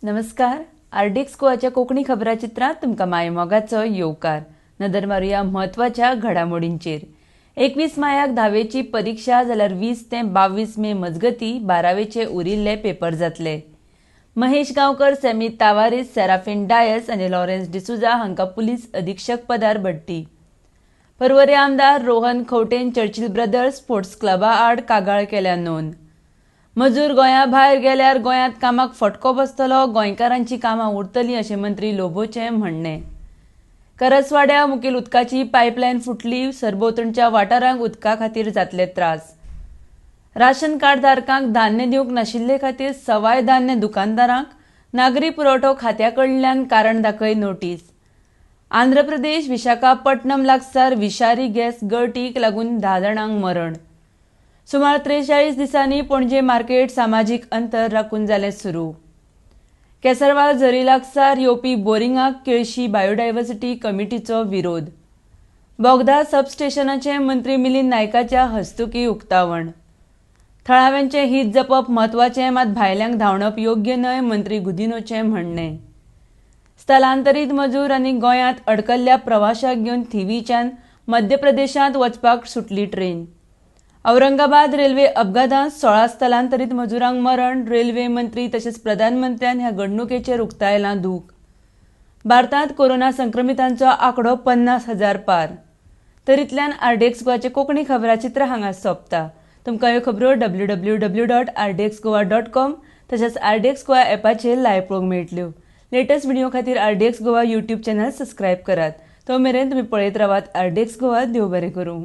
नमस्कार. आरडीएक्स गोवाच्या कोंकणी खबराचित्रांत तुमकां माय मोगाचो येवकार. नदर मारुया म्हत्वाच्या घडामोडींचेर. 21 मायाक 10वीची परीक्षा जाल्यार 20 ते 22 मे मजगतीं 12वेचे उरिल्ले पेपर जातले. महेश गांवकर, सॅमी तावारीस, सेराफीन डायस आनी लॉरेन्स डिसुजा हांकां पुलीस अधीक्षक पदार बडटी. पर्वरे आमदार रोहन खंवटेन चर्चिल ब्रदर्स स्पोर्ट्स क्लबा आड कागाळ केल्या नोंद. मजूर गोंया भायर गेल्यार गोंयांत कामाक फटको बसतलो, गोंयकारांची कामां उरतलीं अशें मंत्री लोबोचें म्हणणें. करसवाड्या मुखेल उदकाची पायपलायन फुटली, सरभोंवतणच्या वाठारांक उदका खातीर जातले त्रास. राशन कार्ड धारकांक धान्य दिवंक नाशिल्ले खातीर सवाय धान्य दुकानदारांक नागरी पुरवठो खात्या कडल्यान कारण दाखय नोटीस. आंध्र प्रदेश विशाखापट्टणम लागसार विशारी गॅस गळतीक लागून 10 जाणांक मरण. सुमार 43 दिसांनी पणजे मार्केट सामाजीक अंतर राखून जालें सुरू. केसरवाल झरी लागसार येवपी बोरिंगाक केळशी बायोडायव्हर्सिटी कमिटीचो विरोध. बोगदा सबस्टेशनाचें मंत्री मिलिंद नायकाच्या हस्तुकीं उक्तावण. थळाव्यांचें हीत जपप म्हत्वाचें, मात भायल्यांक धांवडप योग्य न्हय, मंत्री गुदिन्होचें म्हणणें. स्थलांतरीत मजूर आनी गोंयांत अडकल्ल्या प्रवाशांक घेवन थिवीच्यान मध्य प्रदेशांत वचपाक सुटली ट्रेन. औरंगाबाद रेल्वे अपघातांत 16 स्थलांतरीत मजुरांक मरण. रेल्वे मंत्री तशेंच प्रधानमंत्र्यान ह्या घडणुकेचेर उक्तायलां दूख. भारतांत कोरोना संक्रमितांचो आंकडो 50,000 पार. तरींतल्यान आरडीएक्स गोवाचें कोंकणी खबराचित्र हांगा सोंपता. तुमकां ह्यो खबरो www.rdxgoa.com तशेंच आरडीएक्स गोवा ॲपाचेर लायव्ह पळोवंक मेळटल्यो. लेटस्ट व्हिडिओ खातीर RDX Goa YouTube channel subscribe करात. तो मेरेन तुमी पळयत रावात आरडीएक्स गोवा. देव बरें करूं.